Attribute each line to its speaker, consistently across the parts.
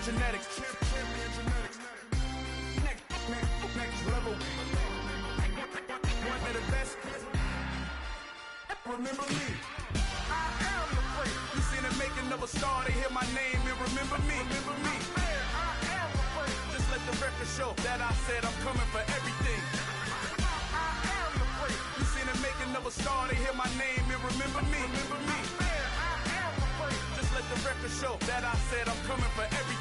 Speaker 1: genetics. Next level. One of the best. Remember me. I am the first. You seen the making of a star, they hear my name and remember me. Remember me. I am the first. Just let the record show that I said I'm coming for everything. I am the first. You seen the making of a star, they hear my name and remember me. Remember me. I am the first. Just let the record show that I said I'm coming for everything.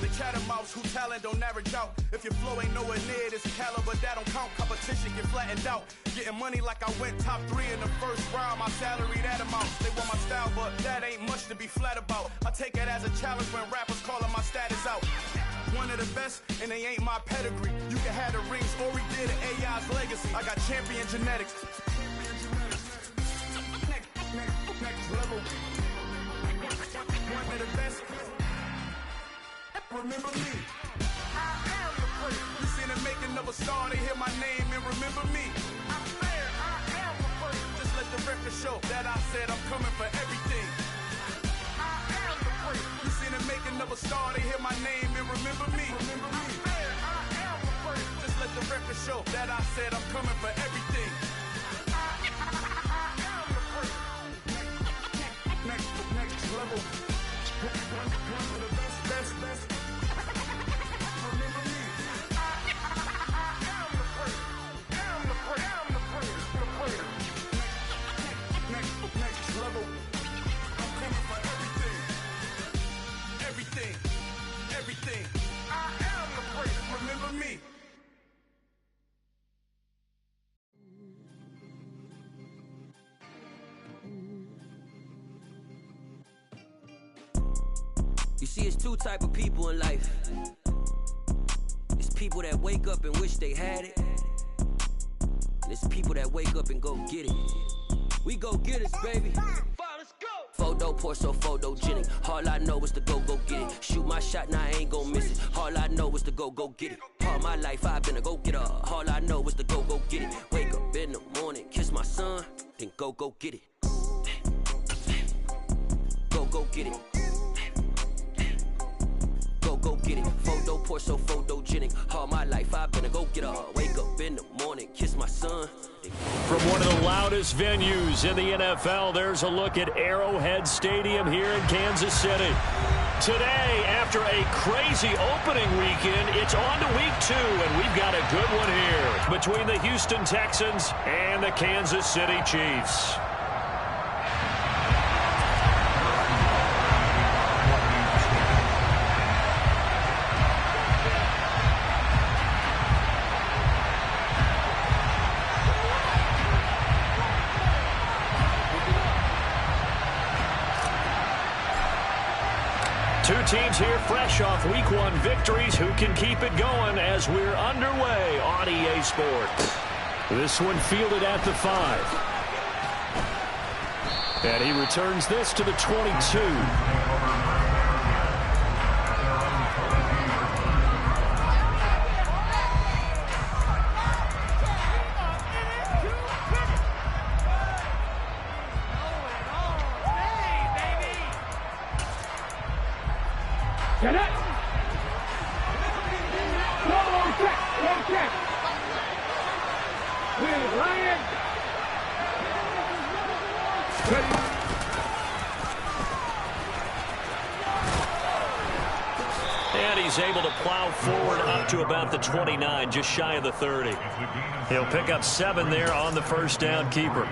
Speaker 1: The catamounts who talent don't average out. If your flow ain't nowhere near this caliber, that don't count. Competition get flattened out. Getting money like I went top 3 in the first round. My salary that amount. They want my style, but that ain't much to be flat about. I take it as a challenge when rappers calling my status out. One of the best, and they ain't my pedigree. You can have the rings, or we did an AI's legacy. I got champion genetics. Next level. One of the best. Remember me. I am the first. You seen the making of a star, they hear my name and remember me. I am the first. Just let the record show that I said I'm coming for everything. I am the first. You seen the making of a star, they hear my name and remember me. Remember me. I am the first. Just let the record show that I said I'm coming for everything. I am the first. Next level. One of the best. Remember me. I am the first. Next level. I'm coming for everything. I am the first. Remember me.
Speaker 2: You see, it's two type of people in life. It's people that wake up and wish they had it, and it's people that wake up and go get it. We go get it, baby. Let's go. Photo pour so photogenic. All I know is to go get it. Shoot my shot, now I ain't gon' miss it. All I know is to go get it. All my life I've been a go-getter. All I know is to go get it. Wake up in the morning, kiss my son, then go get it. Go get it. Go get it. Photo pour so photogenic. All my life I've been a go-getter. Wake up in the morning, kiss my son.
Speaker 3: From one of the loudest venues in the NFL, there's a look at Arrowhead Stadium here in Kansas City. Today, after a crazy opening weekend, it's on to week 2, and we've got a good one here between the Houston Texans and the Kansas City Chiefs. Two teams here fresh off Week 1 victories. Who can keep it going as we're underway on EA Sports? This one fielded at the 5. And he returns this to the 22.
Speaker 4: Get it! One check. We're Ryan. Ready.
Speaker 3: And he's able to plow forward up to about the 29, just shy of the 30. He'll pick up 7 there on the first down keeper.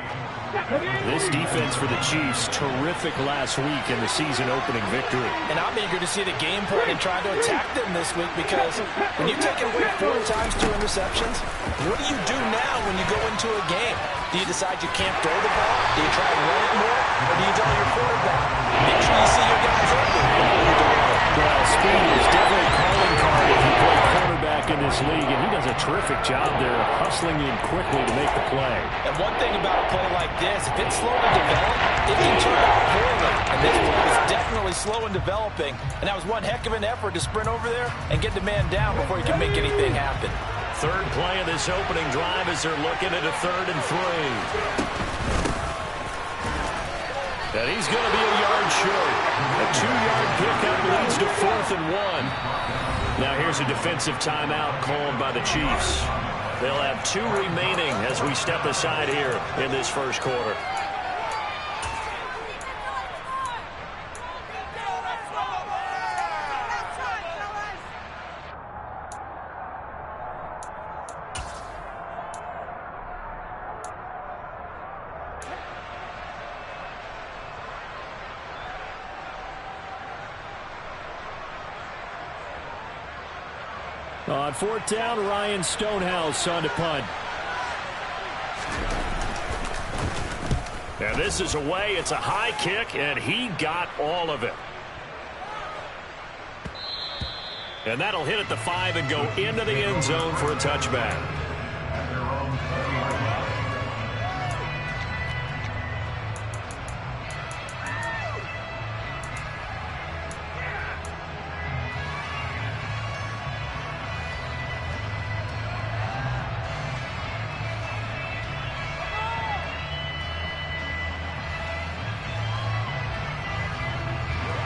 Speaker 3: This defense for the Chiefs, terrific last week in the season opening victory.
Speaker 5: And I'm eager to see the game plan and try to attack them this week, because when you take it away 4 times, 2 interceptions, what do you do now when you go into a game? Do you decide you can't throw the ball? Do you try and run it more? Or do you tell your quarterback, make sure you see your guys open before you do it?
Speaker 3: Well, speed is definitely a calling card if you play quarterback in this league, and he does a terrific job there of hustling in quickly to make the play.
Speaker 5: And one thing about a play like this, if it's slow to develop, it can turn out poorly. And this play is definitely slow in developing. And that was one heck of an effort to sprint over there and get the man down before he can make anything happen.
Speaker 3: Third play of this opening drive as they're looking at a 3rd and 3. And he's going to be a yard short. A 2-yard pickup leads to 4th 4th and 1. Now here's a defensive timeout called by the Chiefs. They'll have 2 remaining as we step aside here in this first quarter. On 4th down, Ryan Stonehouse on to punt. And this is away. It's a high kick, and he got all of it. And that'll hit at the 5 and go into the end zone for a touchback.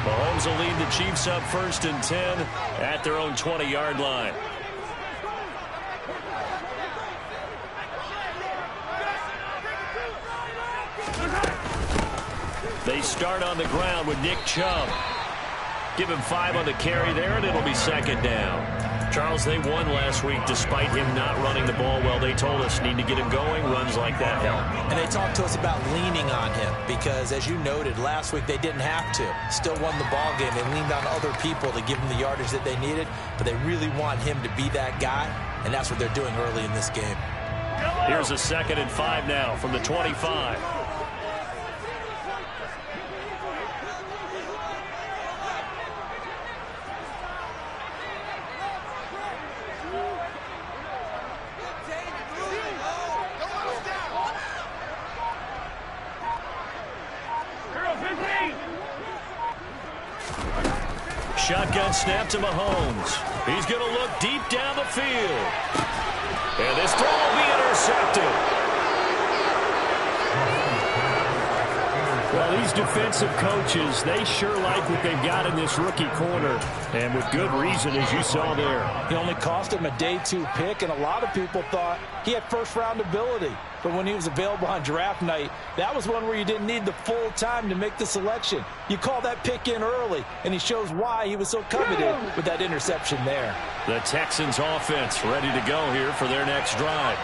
Speaker 3: Mahomes will lead the Chiefs up 1st and 10 at their own 20-yard line. They start on the ground with Nick Chubb. Give him 5 on the carry there, and it'll be 2nd down. Charles, they won last week despite him not running the ball well. They told us need to get him going. Runs like that help.
Speaker 5: And they talked to us about leaning on him because, as you noted, last week they didn't have to. Still won the ball game. They leaned on other people to give them the yardage that they needed, but they really want him to be that guy, and that's what they're doing early in this game.
Speaker 3: Here's a 2nd and 5 now from the 25. Shotgun snap to Mahomes. He's going to look deep down the field. And this throw will be intercepted. Well, these defensive coaches, they sure like what they've got in this rookie corner. And with good reason, as you saw there.
Speaker 5: He only cost him a day 2 pick, and a lot of people thought he had first-round ability. But when he was available on draft night, that was one where you didn't need the full time to make the selection. You call that pick in early, and he shows why he was so coveted with that interception there.
Speaker 3: The Texans offense ready to go here for their next drive.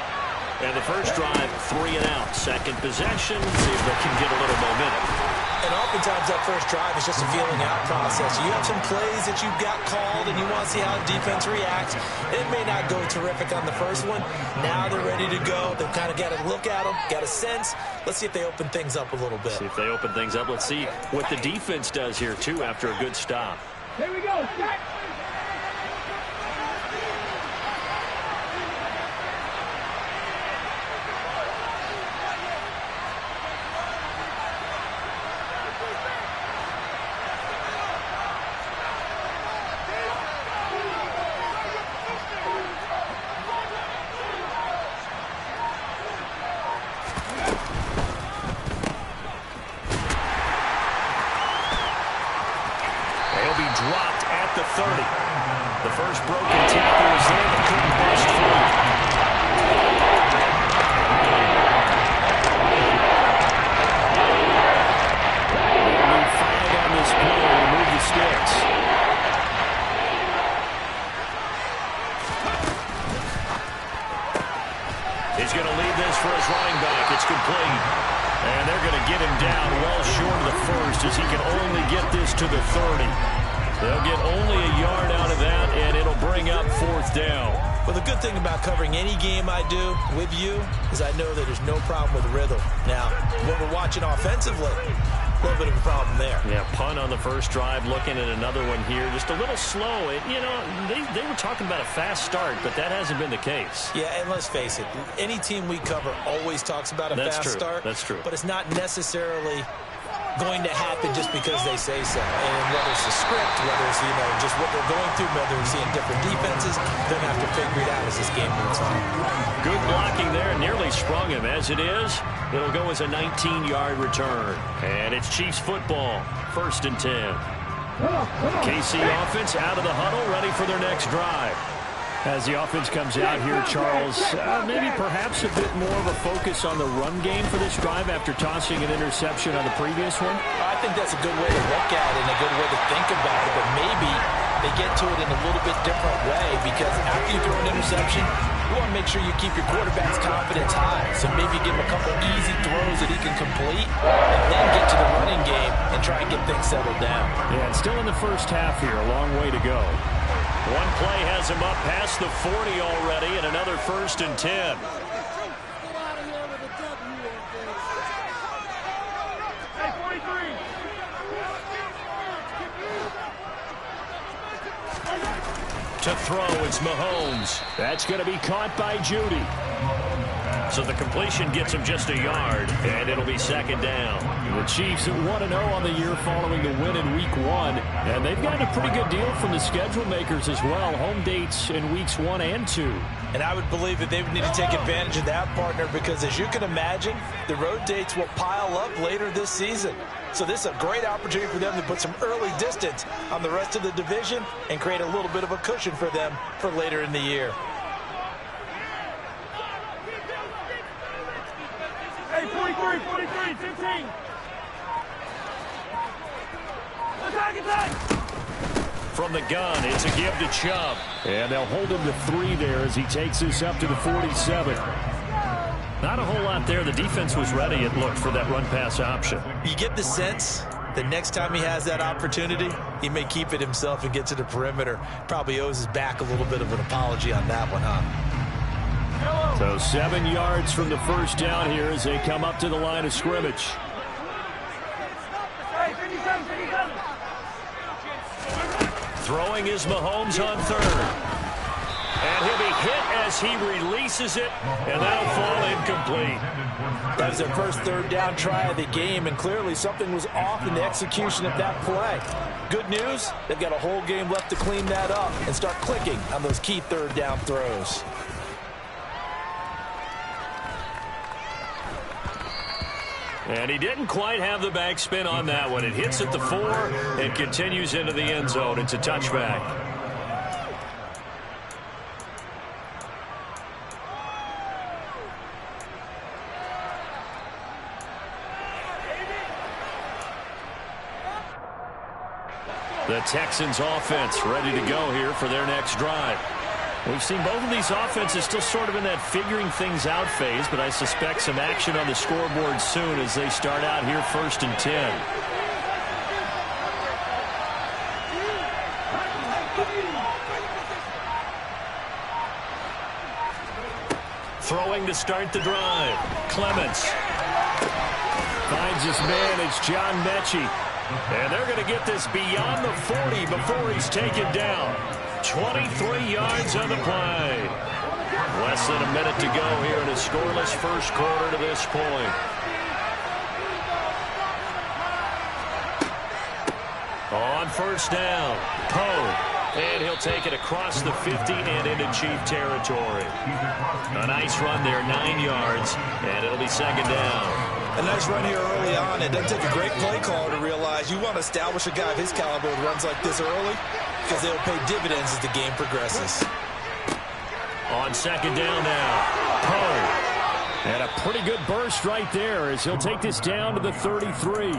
Speaker 3: And the first drive, 3 and out. Second possession, see if they can get a little momentum.
Speaker 5: And oftentimes that first drive is just a feeling out process. You have some plays that you've got called and you want to see how the defense reacts. It may not go terrific on the first one. Now they're ready to go. They've kind of got to look at them, got a sense. Let's see if they open things up a little bit.
Speaker 3: See if they open things up. Let's see what the defense does here, too, after a good stop.
Speaker 4: Here we go. Set.
Speaker 3: Dropped at the 30. The first broken tackle was there, but couldn't bust through. They'll need 5 on this play to remove the sticks. He's going to lead this for his running back. It's complete. And they're going to get him down well short of the first as he can only get this to the 30. They'll get only a yard out of that, and it'll bring up 4th down.
Speaker 5: Well, the good thing about covering any game I do with you is I know that there's no problem with rhythm. Now, what we're watching offensively, a little bit of a problem there.
Speaker 3: Yeah, punt on the first drive, looking at another one here. Just a little slow. You know, they were talking about a fast start, but that hasn't been the case.
Speaker 5: Yeah, and let's face it, any team we cover always talks about a fast start.
Speaker 3: That's true.
Speaker 5: But it's not necessarily going to happen just because they say so. And whether it's the script, whether it's, just what they're going through, whether they're seeing different defenses, they're going to have to figure it out as this game moves on.
Speaker 3: Good blocking there, nearly sprung him. As it is, it'll go as a 19-yard return. And it's Chiefs football, 1st and 10. KC offense out of the huddle, ready for their next drive. As the offense comes out here, Charles, maybe perhaps a bit more of a focus on the run game for this drive after tossing an interception on the previous one?
Speaker 5: I think that's a good way to look at it and a good way to think about it, but maybe they get to it in a little bit different way, because after you throw an interception, you want to make sure you keep your quarterback's confidence high. So maybe give him a couple easy throws that he can complete and then get to the running game and try and get things settled down.
Speaker 3: Yeah, and still in the first half here, a long way to go. One play has him up past the 40 already, and another 1st and 10. To throw, it's Mahomes. That's going to be caught by Judy. So the completion gets him just a yard, and it'll be 2nd down. The Chiefs 1-0 on the year following the win in Week 1, and they've gotten a pretty good deal from the schedule makers as well. Home dates in Weeks 1 and 2.
Speaker 5: And I would believe that they would need to take advantage of that, partner, because as you can imagine, the road dates will pile up later this season. So this is a great opportunity for them to put some early distance on the rest of the division and create a little bit of a cushion for them for later in the year.
Speaker 4: Hey, 43, 15. Attack!
Speaker 3: From the gun, it's a give to Chubb. And they'll hold him to 3 there as he takes this up to the 47. Not a whole lot there. The defense was ready, it looked, for that run-pass option.
Speaker 5: You get the sense that next time he has that opportunity, he may keep it himself and get to the perimeter. Probably owes his back a little bit of an apology on that one, huh?
Speaker 3: So 7 yards from the first down here as they come up to the line of scrimmage. Throwing is Mahomes on 3rd. And he'll be hit as he releases it, and that'll fall incomplete.
Speaker 5: That is their first 3rd down try of the game, and clearly something was off in the execution of that play. Good news, they've got a whole game left to clean that up and start clicking on those key 3rd down throws.
Speaker 3: And he didn't quite have the backspin on that one. It hits at the 4 and continues into the end zone. It's a touchback. The Texans offense ready to go here for their next drive. We've seen both of these offenses still sort of in that figuring things out phase, but I suspect some action on the scoreboard soon as they start out here 1st and 10. Throwing to start the drive. Clements finds his man. It's John Mechie. And they're going to get this beyond the 40 before he's taken down. 23 yards on the play. Less than a minute to go here in a scoreless first quarter to this point. On 1st down, Poe. And he'll take it across the 50 and into Chief territory. A nice run there, 9 yards, and it'll be 2nd down.
Speaker 5: A nice run here early on. It doesn't take a great play caller to realize you want to establish a guy of his caliber who runs like this early, because they'll pay dividends as the game progresses.
Speaker 3: On 2nd down now, Poe. And a pretty good burst right there as he'll take this down to the 33.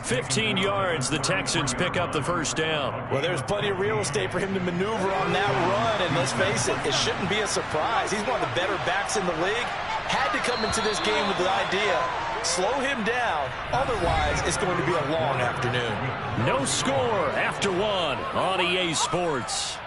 Speaker 3: 15 yards, the Texans pick up the 1st down.
Speaker 5: Well, there's plenty of real estate for him to maneuver on that run, and let's face it, it shouldn't be a surprise. He's one of the better backs in the league. Had to come into this game with the idea, slow him down, otherwise it's going to be a long afternoon.
Speaker 3: No score after 1 on EA Sports.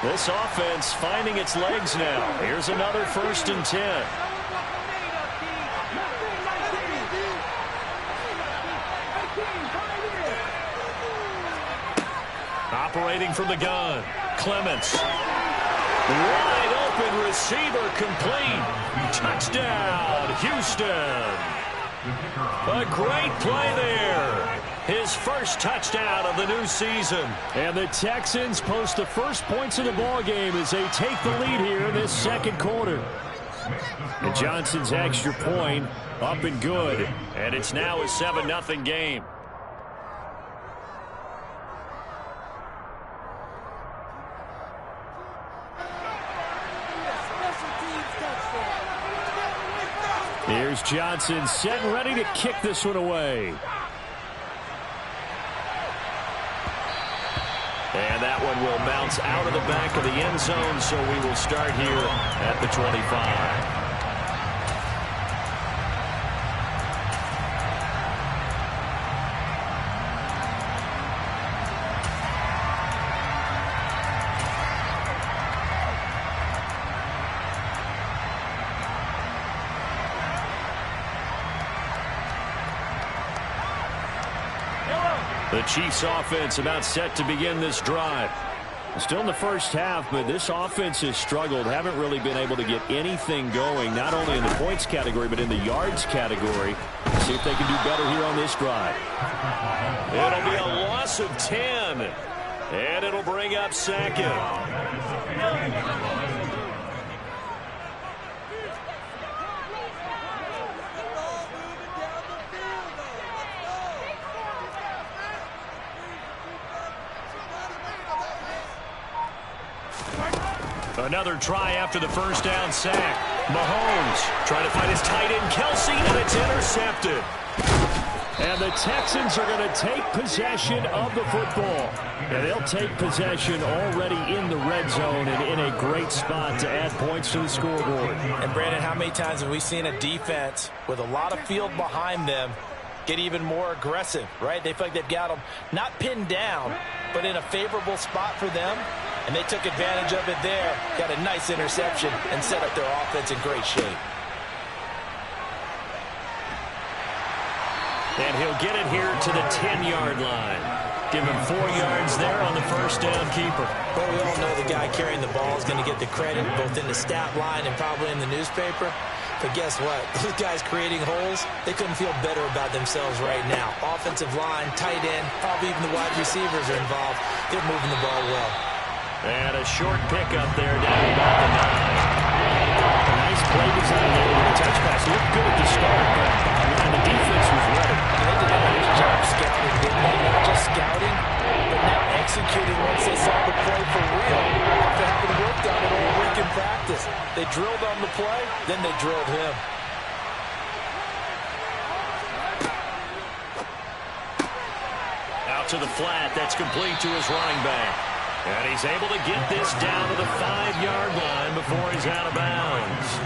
Speaker 3: This offense finding its legs now. Here's another 1st and 10. Operating from the gun, Clements. Wide open receiver complete. Touchdown, Houston. A great play there. His first touchdown of the new season. And the Texans post the first points of the ball game as they take the lead here in this second quarter. And Johnson's extra point up and good. And it's now a 7-0 game. Here's Johnson set and ready to kick this one away. And that one will bounce out of the back of the end zone, so we will start here at the 25. The Chiefs offense about set to begin this drive. Still in the first half, but this offense has struggled. Haven't really been able to get anything going, not only in the points category, but in the yards category. See if they can do better here on this drive. It'll be a loss of 10, and it'll bring up second. Another try after the first down sack. Mahomes trying to find his tight end, Kelsey, and it's intercepted. And the Texans are going to take possession of the football. And they'll take possession already in the red zone and in a great spot to add points to the scoreboard.
Speaker 5: And, Brandon, how many times have we seen a defense with a lot of field behind them get even more aggressive, right? They feel like they've got them not pinned down, but in a favorable spot for them. And they took advantage of it there, got a nice interception, and set up their offense in great shape.
Speaker 3: And he'll get it here to the 10-yard line. Give him 4 yards there on the first down keeper.
Speaker 5: Well, we all know the guy carrying the ball is going to get the credit both in the stat line and probably in the newspaper. But guess what? Those guys creating holes, they couldn't feel better about themselves right now. Offensive line, tight end, probably even the wide receivers are involved. They're moving the ball well.
Speaker 3: And a short pickup there down about the 9. A nice play design there with a touch pass. Looked good at the start, but the defense was ready.
Speaker 5: They did a nice job scouting, didn't they? Not just scouting, but now executing once they saw the play for real. After having worked on it all week in practice. They drilled on the play, then they drilled him.
Speaker 3: Out to the flat. That's complete to his running back. And he's able to get this down to the 5-yard line before he's out of bounds.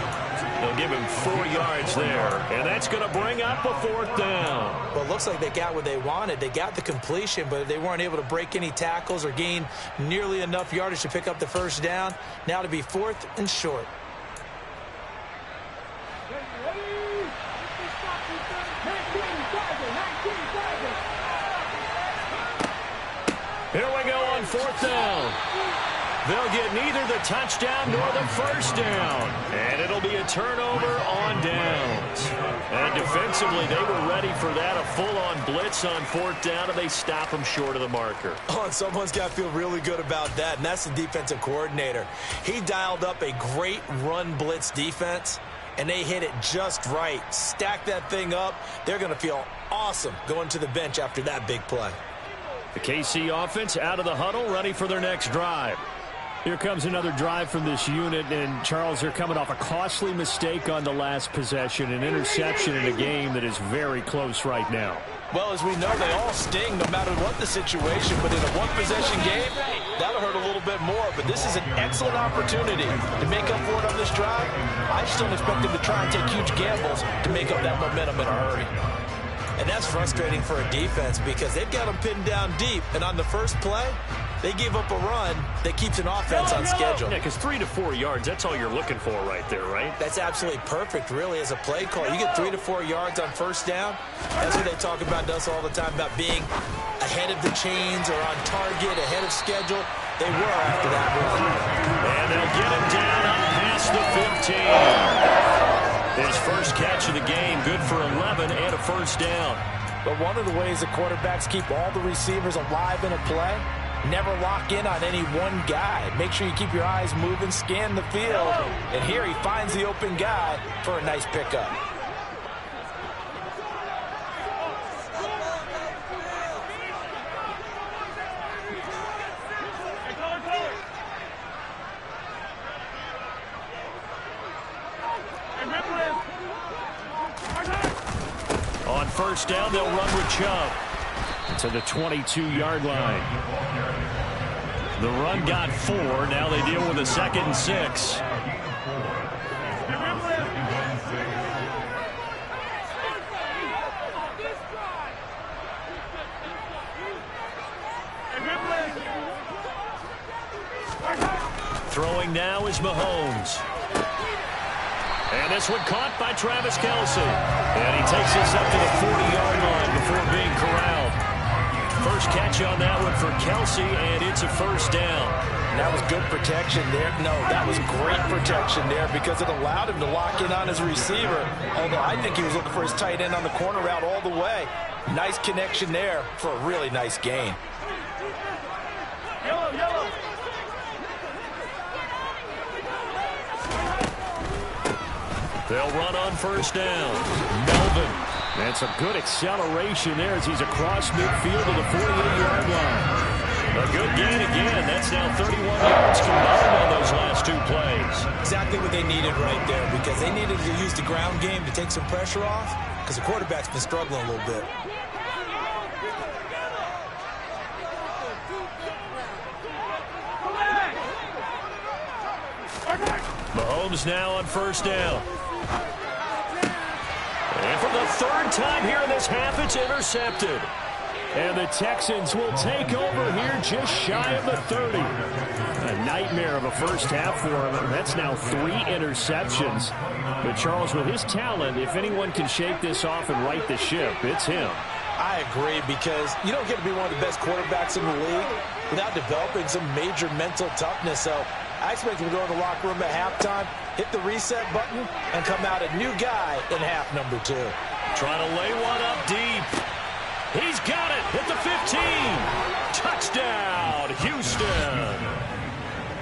Speaker 3: They'll give him 4 yards there, and that's going to bring up a 4th down.
Speaker 5: Well, it looks like they got what they wanted. They got the completion, but they weren't able to break any tackles or gain nearly enough yardage to pick up the first down. Now to be 4th and short.
Speaker 3: Here we go on 4th down. They'll get neither the touchdown nor the first down. And it'll be a turnover on downs. And defensively, they were ready for that. A full-on blitz on 4th down, and they stop them short of the marker.
Speaker 5: Oh, and someone's got to feel really good about that, and that's the defensive coordinator. He dialed up a great run blitz defense, and they hit it just right. Stack that thing up. They're going to feel awesome going to the bench after that big play.
Speaker 3: The KC offense out of the huddle, ready for their next drive. Here comes another drive from this unit, and Charles, they're coming off a costly mistake on the last possession, an interception in a game that is very close right now.
Speaker 5: Well, as we know, they all sting no matter what the situation, but in a one-possession game, that'll hurt a little bit more. But this is an excellent opportunity to make up for it on this drive. I just don't expect them to try and take huge gambles to make up that momentum in a hurry. And that's frustrating for a defense because they've got them pinned down deep. And on the first play, they give up a run that keeps an offense on schedule.
Speaker 3: Yeah, because 3 to 4 yards, that's all you're looking for right there, right?
Speaker 5: That's absolutely perfect, really, as a play call. You get 3 to 4 yards on first down. That's what they talk about us all the time, about being ahead of the chains or on target, ahead of schedule. They were after that run.
Speaker 3: And they'll get him down up past the 15. His first catch of the game, good for 11 and a first down.
Speaker 5: But one of the ways the quarterbacks keep all the receivers alive in a play, never lock in on any one guy. Make sure you keep your eyes moving, scan the field. And here he finds the open guy for a nice pickup.
Speaker 3: On first down, they'll run with Chubb to the 22-yard line. The run got 4. Now they deal with a 2nd and 6. Throwing now is Mahomes. And this one caught by Travis Kelce. And he takes this up to the 40-yard line before being corralled. First catch on that one for Kelce, and it's a first down.
Speaker 5: That was good protection there. No, that was great protection there because it allowed him to lock in on his receiver. Although I think he was looking for his tight end on the corner route all the way. Nice connection there for a really nice gain.
Speaker 4: Yellow, yellow.
Speaker 3: They'll run on first down. Melvin. And some good acceleration there as he's across midfield to the 48-yard line. A good gain again. That's now 31 yards combined on those last 2 plays.
Speaker 6: Exactly what they needed right there because they needed to use the ground game to take some pressure off because the quarterback's been struggling a little bit.
Speaker 3: Mahomes now on first down. And for the 3rd time here in this half, it's intercepted. And the Texans will take over here just shy of the 30. A nightmare of a first half for him. That's now 3 interceptions. But Charles, with his talent, if anyone can shake this off and right the ship, it's him.
Speaker 5: I agree because you don't get to be one of the best quarterbacks in the league without developing some major mental toughness. So I expect him to go in the locker room at halftime, hit the reset button, and come out a new guy in half number 2.
Speaker 3: Trying to lay one up deep. He's got it at the 15. Touchdown, Houston.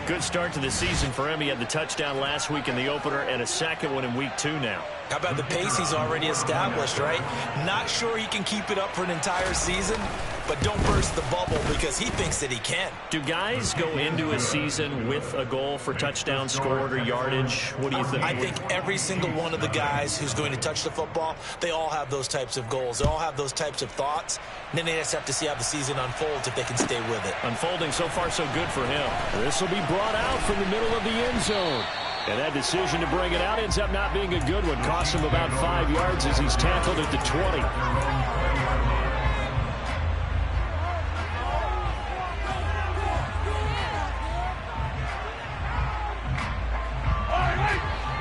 Speaker 3: Good start to the season for him. He had the touchdown last week in the opener and a second one in week 2 now.
Speaker 6: How about the pace he's already established, right? Not sure he can keep it up for an entire season, but don't burst the bubble because he thinks that he can.
Speaker 3: Do guys go into a season with a goal for touchdowns scored or yardage? What do you think?
Speaker 6: I think every single one of the guys who's going to touch the football, they all have those types of goals. They all have those types of thoughts. And then they just have to see how the season unfolds if they can stay with it.
Speaker 3: Unfolding so far so good for him. This will be brought out from the middle of the end zone. And that decision to bring it out ends up not being a good one. Costs him about 5 yards as he's tackled at the 20.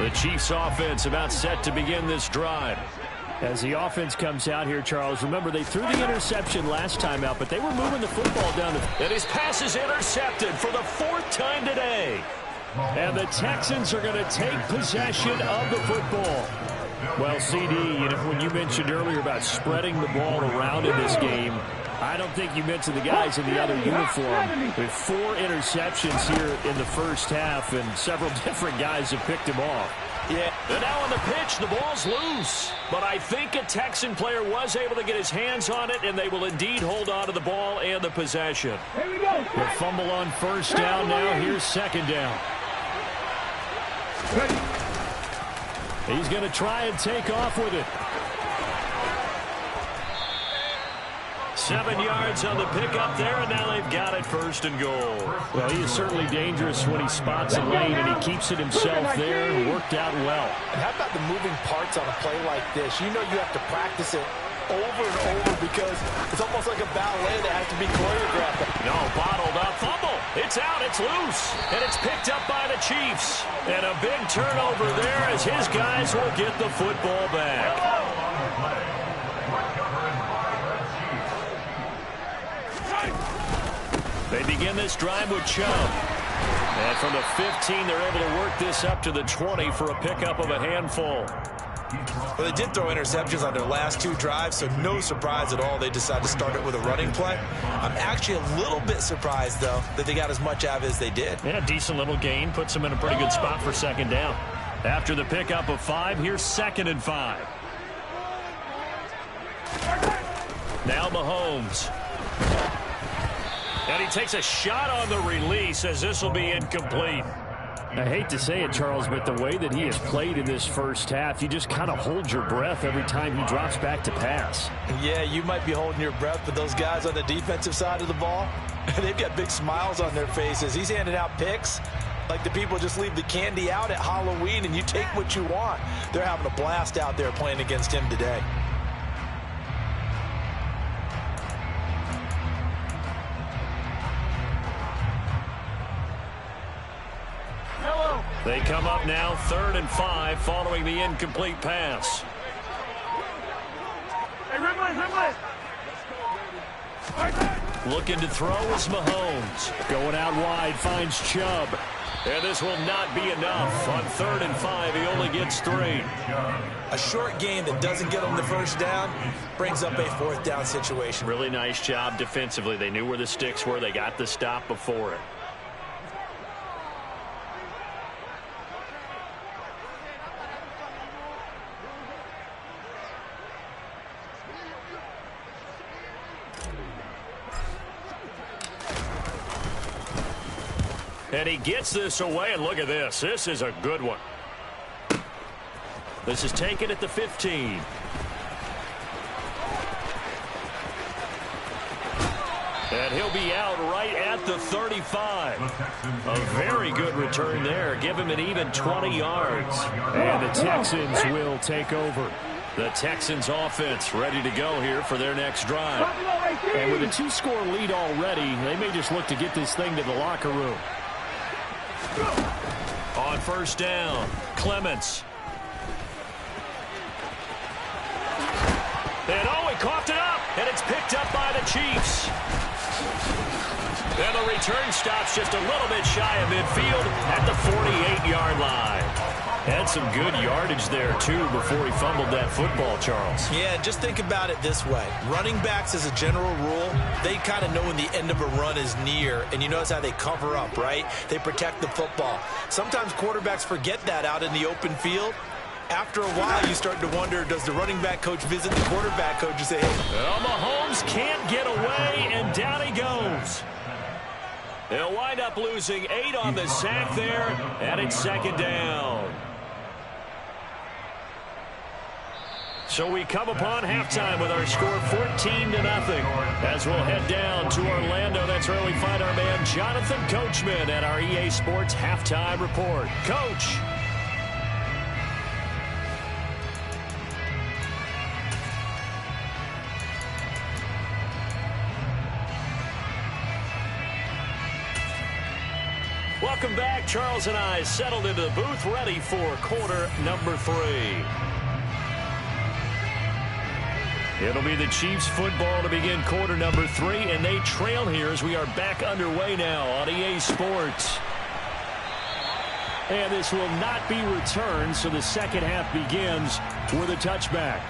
Speaker 3: The Chiefs offense about set to begin this drive. As the offense comes out here, Charles, remember they threw the interception last time out, but they were moving the football down. And his pass is intercepted for the 4th time today. And the Texans are going to take possession of the football. Well, CD, when you mentioned earlier about spreading the ball around in this game, I don't think you mentioned the guys in the other uniform. With 4 interceptions here in the first half, and several different guys have picked him off.
Speaker 5: Yeah.
Speaker 3: And now on the pitch, the ball's loose. But I think a Texan player was able to get his hands on it, and they will indeed hold on to the ball and the possession.
Speaker 4: Here we go.
Speaker 3: The fumble on first down now. Here's 2nd down. He's going to try and take off with it. 7 yards on the pickup there, and now they've got it 1st and goal. Well, he is certainly dangerous when he spots a lane, and he keeps it himself there. Worked out well.
Speaker 5: And how about the moving parts on a play like this? You know you have to practice it over and over because it's almost like a ballet that has to be choreographed.
Speaker 3: No, bottled up. Fumble. It's out. It's loose. And it's picked up by the Chiefs. And a big turnover there as his guys will get the football back. They begin this drive with Chubb. And from the 15, they're able to work this up to the 20 for a pickup of a handful.
Speaker 6: Well, they did throw interceptions on their last 2 drives, so no surprise at all they decided to start it with a running play. I'm actually a little bit surprised, though, that they got as much out of it as they did.
Speaker 3: Yeah, decent little gain. Puts them in a pretty good spot for second down. After the pickup of 5, here's 2nd and 5. Now Mahomes. And he takes a shot on the release as this will be incomplete. I hate to say it, Charles, but the way that he has played in this first half, you just kind of hold your breath every time he drops back to pass.
Speaker 5: Yeah, you might be holding your breath, but those guys on the defensive side of the ball, they've got big smiles on their faces. He's handing out picks like the people just leave the candy out at Halloween and you take what you want. They're having a blast out there playing against him today.
Speaker 3: They come up now 3rd and 5 following the incomplete pass. Looking to throw is Mahomes. Going out wide, finds Chubb. And this will not be enough. On 3rd and 5, he only gets 3.
Speaker 6: A short game that doesn't get them the first down brings up a 4th down situation.
Speaker 3: Really nice job defensively. They knew where the sticks were. They got the stop before it. And he gets this away, and look at this. This is a good one. This is taken at the 15. And he'll be out right at the 35. A very good return there. Give him an even 20 yards. And the Texans will take over. The Texans offense ready to go here for their next drive. And with a 2-score lead already, they may just look to get this thing to the locker room. On 1st down, Clements. And he coughed it up, and it's picked up by the Chiefs. And the return stops just a little bit shy of midfield at the 48-yard line. Had some good yardage there, too, before he fumbled that football, Charles.
Speaker 6: Yeah, just think about it this way. Running backs, as a general rule, they kind of know when the end of a run is near, and you notice how they cover up, right? They protect the football. Sometimes quarterbacks forget that out in the open field. After a while, you start to wonder, does the running back coach visit the quarterback coach and say, hey.
Speaker 3: Well, Mahomes can't get away, and down he goes. They'll wind up losing 8 on the sack there, and it's 2nd down. So we come upon halftime with our score 14-0 as we'll head down to Orlando. That's where we find our man Jonathan Coachman at our EA Sports Halftime Report. Coach. Welcome back. Charles and I settled into the booth ready for quarter number 3. It'll be the Chiefs football to begin quarter number 3, and they trail here as we are back underway now on EA Sports. And this will not be returned, so the second half begins with a touchback.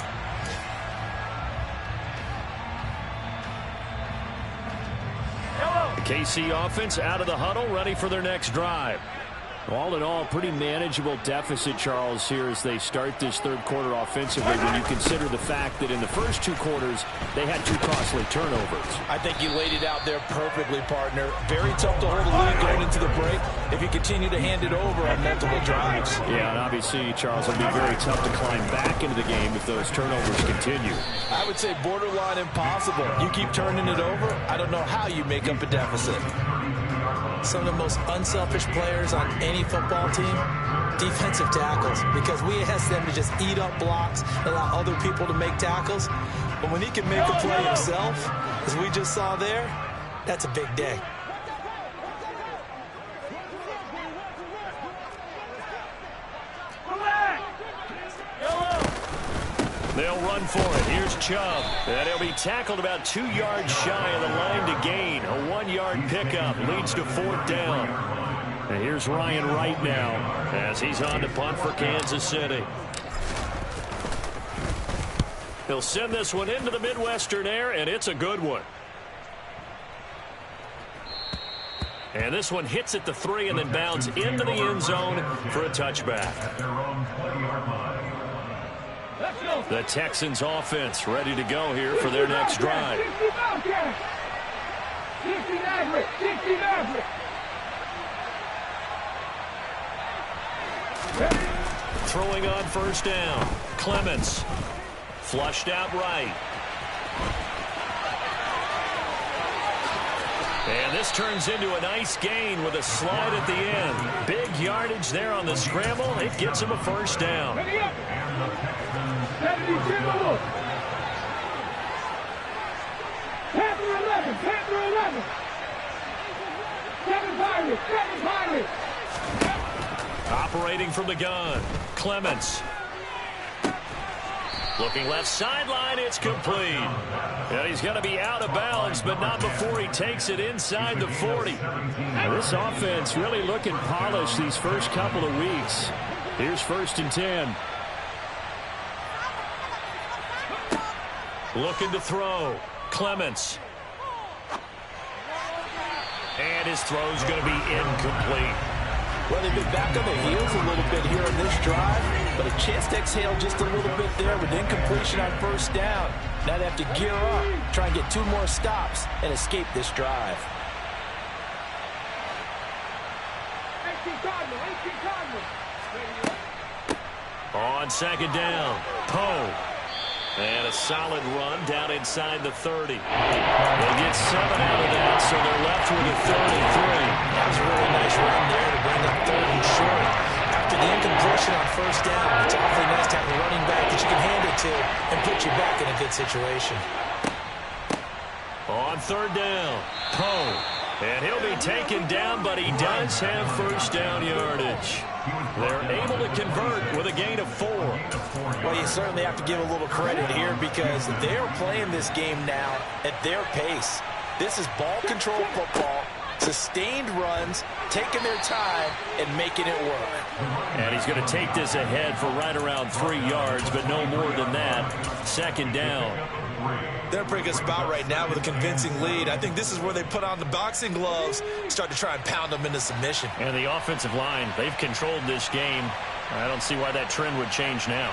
Speaker 3: The KC offense out of the huddle, ready for their next drive. All in all, pretty manageable deficit, Charles, here as they start this third quarter offensively when you consider the fact that in the first 2 quarters, they had 2 costly turnovers.
Speaker 5: I think you laid it out there perfectly, partner. Very tough to hold a lead going into the break if you continue to hand it over on multiple drives.
Speaker 3: Yeah, and obviously, Charles, it'll be very tough to climb back into the game if those turnovers continue.
Speaker 5: I would say borderline impossible. You keep turning it over, I don't know how you make up a deficit.
Speaker 6: Some of the most unselfish players on any football team, defensive tackles, because we ask them to just eat up blocks, allow other people to make tackles. But when he can make a play himself, as we just saw there, that's a big day.
Speaker 3: They'll run for it. Here's Chubb. And he'll be tackled about 2 yards shy of the line to gain. A 1-yard pickup leads to 4th down. And here's Ryan Wright now as he's on to punt for Kansas City. He'll send this one into the Midwestern air, and it's a good one. And this one hits at the 3 and then bounds into the end zone for a touchback. The Texans offense ready to go here for their next drive. Throwing on first down. Clements. Flushed out right. And this turns into a nice gain with a slide at the end. Big yardage there on the scramble. It gets him a first down. Operating from the gun. Clements. Looking left sideline, it's complete. And he's going to be out of bounds, but not before he takes it inside the 40. Now this offense really looking polished these first couple of weeks. Here's 1st and 10. Looking to throw. Clements. And his throw's going to be incomplete.
Speaker 5: Well, they've been back on their heels a little bit here on this drive, but a chance to exhale just a little bit there with incompletion on first down. Now they have to gear up, try and get 2 more stops, and escape this drive.
Speaker 3: On 2nd down, Poe. And a solid run down inside the 30. They get 7 out of that, so they're left with a 33.
Speaker 5: That was a really nice run there to bring up 3rd and short. After the incompletion on first down, it's awfully nice to have a running back that you can hand it to and put you back in a good situation.
Speaker 3: On 3rd down, Poe. And he'll be taken down, but he does have first down yardage. They're able to convert with a gain of 4.
Speaker 5: Well, you certainly have to give a little credit here because they're playing this game now at their pace. This is ball control football, sustained runs, taking their time, and making it work.
Speaker 3: And he's going to take this ahead for right around 3 yards, but no more than that. 2nd down.
Speaker 6: They're in a pretty good spot right now with a convincing lead. I think this is where they put on the boxing gloves, start to try and pound them into submission.
Speaker 3: And the offensive line, they've controlled this game. I don't see why that trend would change now.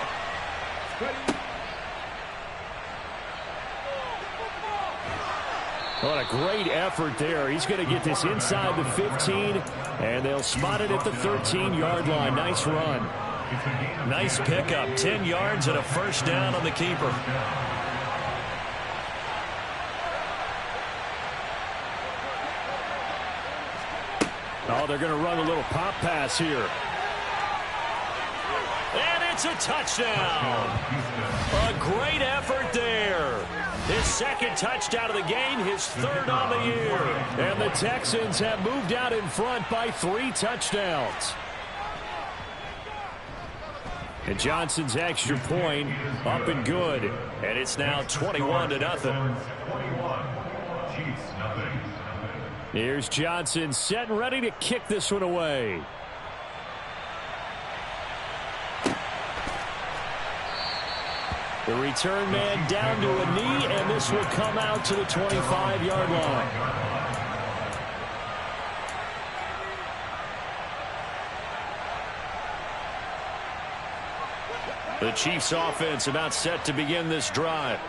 Speaker 3: What a great effort there. He's going to get this inside the 15, and they'll spot it at the 13-yard line. Nice run. Nice pickup. 10 yards and a first down on the keeper. Oh, they're going to run a little pop pass here. And it's a touchdown. A great effort there. His 2nd touchdown of the game, his 3rd on the year. And the Texans have moved out in front by 3 touchdowns. And Johnson's extra point up and good. And it's now 21-0. Here's Johnson set and ready to kick this one away. The return man down to a knee, and this will come out to the 25-yard line. The Chiefs offense about set to begin this drive.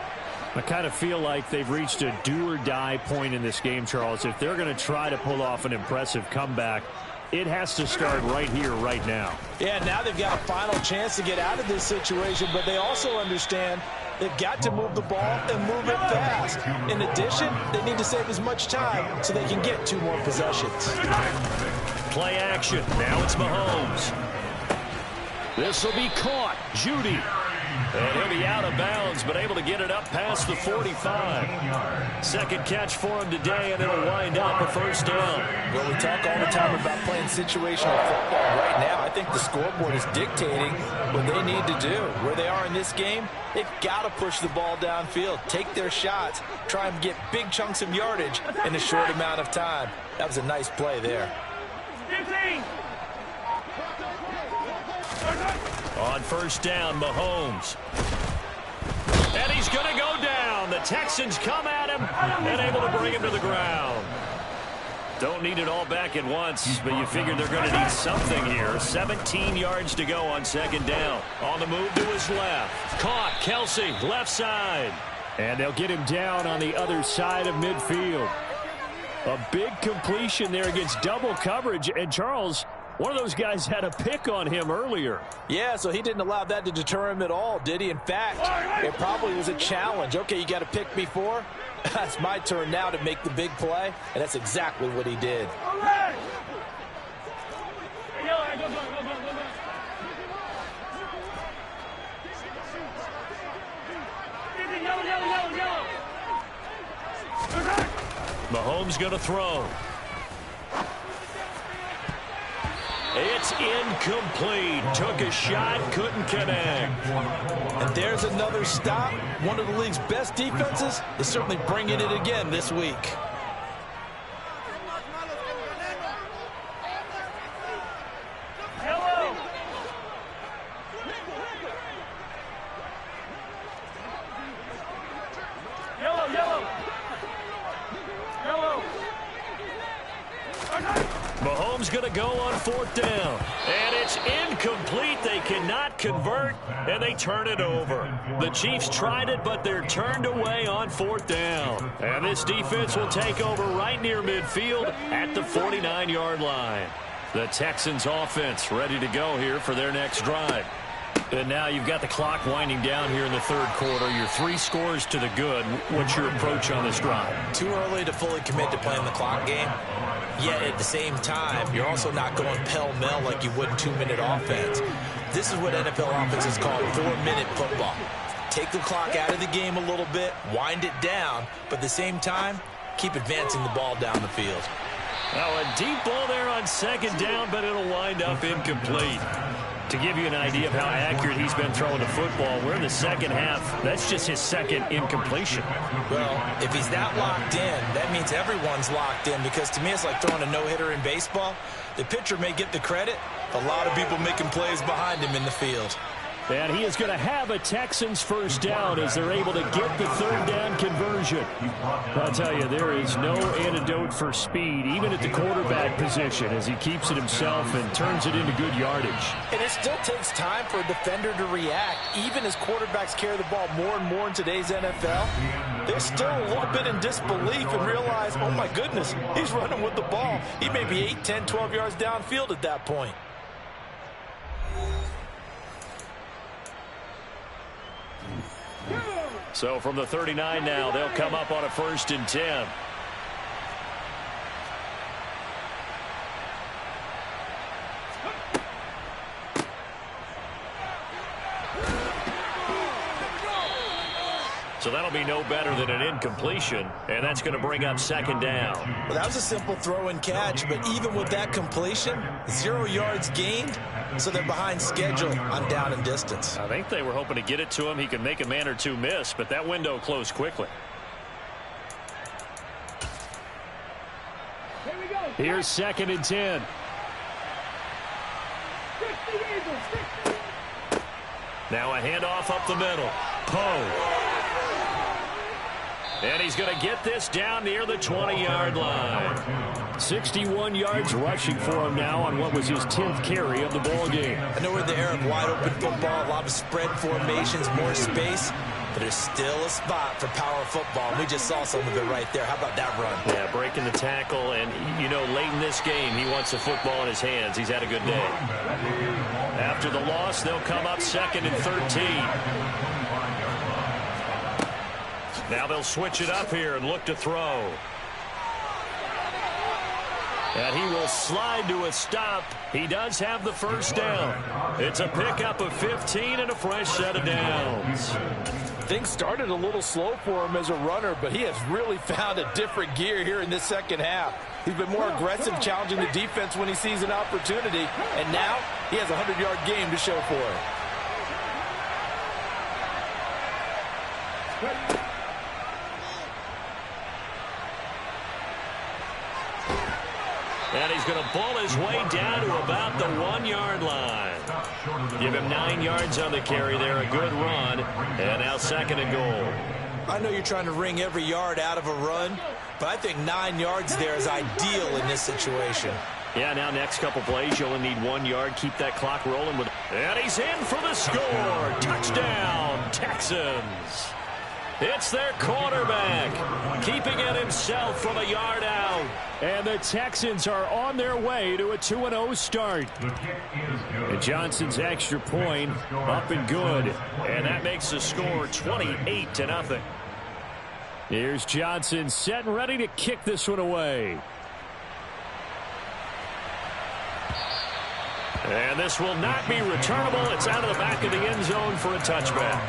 Speaker 3: I kind of feel like they've reached a do-or-die point in this game, Charles. If they're going to try to pull off an impressive comeback, it has to start right here, right now.
Speaker 5: Yeah, now they've got a final chance to get out of this situation, but they also understand they've got to move the ball and move it fast. In addition, they need to save as much time so they can get 2 more possessions.
Speaker 3: Play action. Now it's Mahomes. This will be caught. Judy. And he'll be out of bounds, but able to get it up past the 45. 2nd catch for him today, and it'll wind up a first down.
Speaker 5: Well, we talk all the time about playing situational football. Right now, I think the scoreboard is dictating what they need to do. Where they are in this game, they've got to push the ball downfield, take their shots, try and get big chunks of yardage in a short amount of time. That was a nice play there.
Speaker 4: 15.
Speaker 3: On first down, Mahomes. And he's going to go down. The Texans come at him and able to bring him to the ground. Don't need it all back at once, but you figure they're going to need something here. 17 yards to go on second down. On the move to his left. Caught. Kelsey, left side. And they'll get him down on the other side of midfield. A big completion there against double coverage. And Charles, one of those guys had a pick on him earlier.
Speaker 5: Yeah, so he didn't allow that to deter him at all, did he? In fact, it probably was a challenge. Okay, you got to pick me for? It's my turn now to make the big play, and that's exactly what he did.
Speaker 3: Mahomes going to throw. It's incomplete. Took a shot, couldn't connect.
Speaker 5: And there's another stop. One of the league's best defenses is certainly bringing it again this week.
Speaker 3: Mahomes going to go on fourth down. And it's incomplete. They cannot convert, and they turn it over. The Chiefs tried it, but they're turned away on fourth down. And this defense will take over right near midfield at the 49-yard line. The Texans offense ready to go here for their next drive. And now you've got the clock winding down here in the third quarter. You're 3 scores to the good. What's your approach on this drive?
Speaker 6: Too early to fully commit to playing the clock game. Yet at the same time, you're also not going pell-mell like you would in 2-minute offense. This is what NFL offenses call 4-minute football. Take the clock out of the game a little bit, wind it down, but at the same time, keep advancing the ball down the field.
Speaker 3: Now a deep ball there on second down, but it'll wind up incomplete. To give you an idea of how accurate he's been throwing the football, we're in the second half. That's just his second incompletion.
Speaker 6: Well, if he's that locked in, that means everyone's locked in, because to me it's like throwing a no-hitter in baseball. The pitcher may get the credit, a lot of people making plays behind him in the field.
Speaker 3: And he is going to have a Texans first down as they're able to get the third down conversion. I'll tell you, there is no antidote for speed, even at the quarterback position, as he keeps it himself and turns it into good yardage.
Speaker 5: And it still takes time for a defender to react. Even as quarterbacks carry the ball more and more in today's NFL, they're still a little bit in disbelief and realize, oh my goodness, he's running with the ball. He may be 8, 10, 12 yards downfield at that point.
Speaker 3: So from the 39 now, they'll come up on a 1st and 10. So that'll be no better than an incompletion, and that's going to bring up second down.
Speaker 6: Well, that was a simple throw and catch, but even with that completion, 0 yards gained, so they're behind schedule on down and distance.
Speaker 3: I think they were hoping to get it to him. He could make a man or two miss, but that window closed quickly. Here's 2nd and 10. Now a handoff up the middle. Poe. And he's going to get this down near the 20-yard line. 61 yards rushing for him now on what was his 10th carry of the ball game.
Speaker 6: I know we're in the era of wide-open football, a lot of spread formations, more space, but there's still a spot for power football. We just saw some of it right there. How about that run?
Speaker 3: Yeah, breaking the tackle, and, you know, late in this game, he wants the football in his hands. He's had a good day. After the loss, they'll come up 2nd and 13. Now they'll switch it up here and look to throw. And he will slide to a stop. He does have the first down. It's a pickup of 15 and a fresh set of downs.
Speaker 5: Things started a little slow for him as a runner, but he has really found a different gear here in this second half. He's been more aggressive, challenging the defense when he sees an opportunity, and now he has a 100-yard game to show for it.
Speaker 3: And he's going to bull his way down to about the 1-yard line. Give him 9 yards on the carry there. A good run. And now 2nd and goal.
Speaker 6: I know you're trying to wring every yard out of a run, but I think 9 yards there is ideal in this situation.
Speaker 3: Yeah, now next couple plays, you only need 1 yard. Keep that clock rolling. And he's in for the score. Touchdown, Texans. It's their quarterback, keeping it himself from a yard out. And the Texans are on their way to a 2-0 start. And Johnson's extra point up and good. And that makes the score 28-0. Here's Johnson set and ready to kick this one away. And this will not be returnable. It's out of the back of the end zone for a touchback.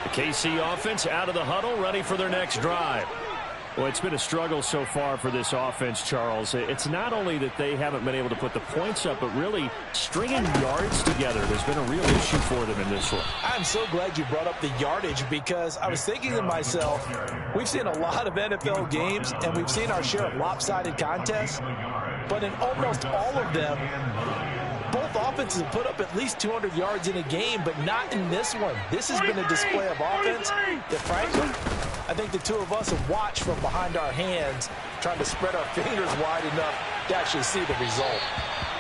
Speaker 3: The KC offense out of the huddle, ready for their next drive. Well, it's been a struggle so far for this offense, Charles. It's not only that they haven't been able to put the points up, but really stringing yards together has been a real issue for them in this one.
Speaker 5: I'm so glad you brought up the yardage, because I was thinking to myself, we've seen a lot of NFL games, and we've seen our share of lopsided contests, but in almost all of them, both offenses have put up at least 200 yards in a game, but not in this one. This has been a display of offense that, frankly, I think the two of us have watched from behind our hands, trying to spread our fingers wide enough to actually see the result.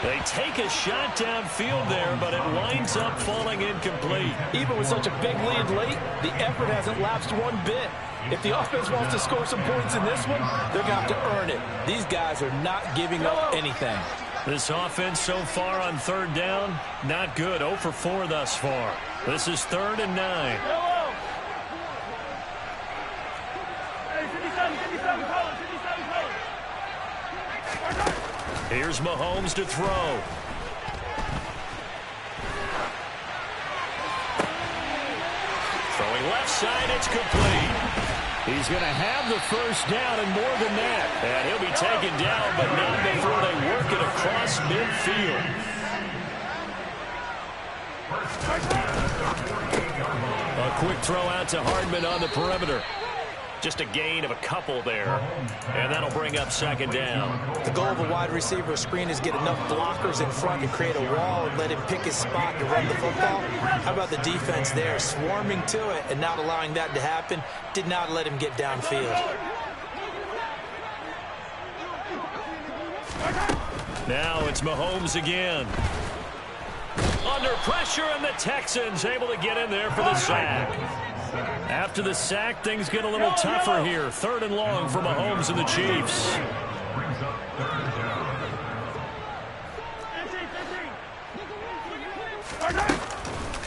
Speaker 3: They take a shot downfield there, but it winds up falling incomplete.
Speaker 5: Even with such a big lead late, the effort hasn't lapsed one bit. If the offense wants to score some points in this one, they're going to have to earn it. These guys are not giving up anything.
Speaker 3: This offense so far on 3rd down, not good. 0 for 4 thus far. This is 3rd and 9. Here's Mahomes to throw. Throwing left side, it's complete. He's going to have the first down and more than that. And he'll be taken down, but not before they work it across midfield. A quick throw out to Hardman on the perimeter. Just a gain of a couple there. And that'll bring up 2nd down.
Speaker 6: The goal of a wide receiver screen is get enough blockers in front to create a wall and let him pick his spot to run the football. How about the defense there, swarming to it and not allowing that to happen? Did not let him get downfield.
Speaker 3: Now it's Mahomes again. Under pressure, and the Texans able to get in there for the sack. After the sack, things get a little tougher here. 3rd and long for Mahomes and the Chiefs.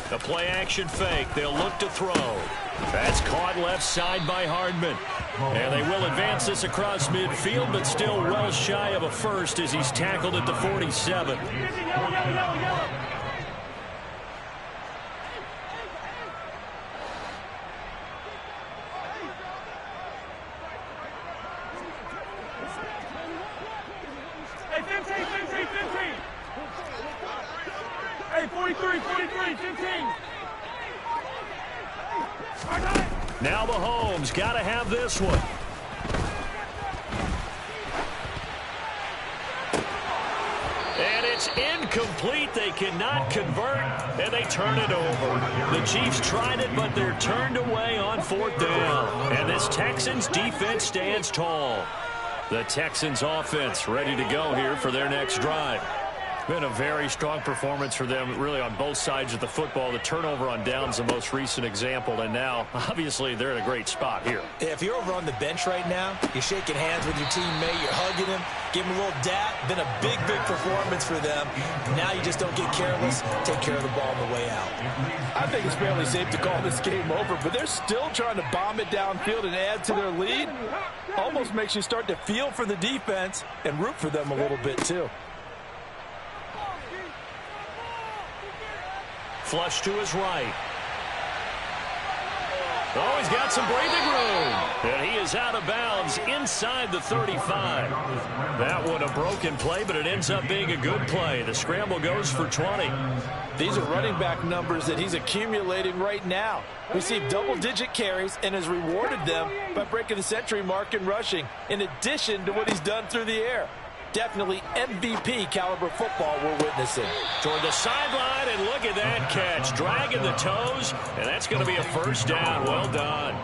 Speaker 3: The play action fake. They'll look to throw. That's caught left side by Hardman. And they will advance this across midfield, but still well shy of a first as he's tackled at the 47.
Speaker 4: Hey, 43, 15.
Speaker 3: Now Mahomes got to have this one. And it's incomplete. They cannot convert, and they turn it over. The Chiefs tried it, but they're turned away on 4th down. And this Texans defense stands tall. The Texans offense ready to go here for their next drive. Been a very strong performance for them, really, on both sides of the football. The turnover on downs, the most recent example, and now, obviously, they're in a great spot here.
Speaker 6: If you're over on the bench right now, you're shaking hands with your teammate, you're hugging him, give him a little dap. Been a big performance for them. Now you just don't get careless. Take care of the ball on the way out.
Speaker 5: I think it's fairly safe to call this game over, but they're still trying to bomb it downfield and add to their lead. Almost makes you start to feel for the defense and root for them a little bit, too.
Speaker 3: Flush to his right. Oh, he's got some breathing room. And he is out of bounds inside the 35. That one a broken play, but it ends up being a good play. The scramble goes for 20.
Speaker 5: These are running back numbers that he's accumulating right now. Received double-digit carries and has rewarded them by breaking the century mark in rushing, in addition to what he's done through the air. Definitely MVP caliber football we're witnessing.
Speaker 3: Toward the sideline, and look at that catch. Dragging the toes, and that's going to be a first down. Well done.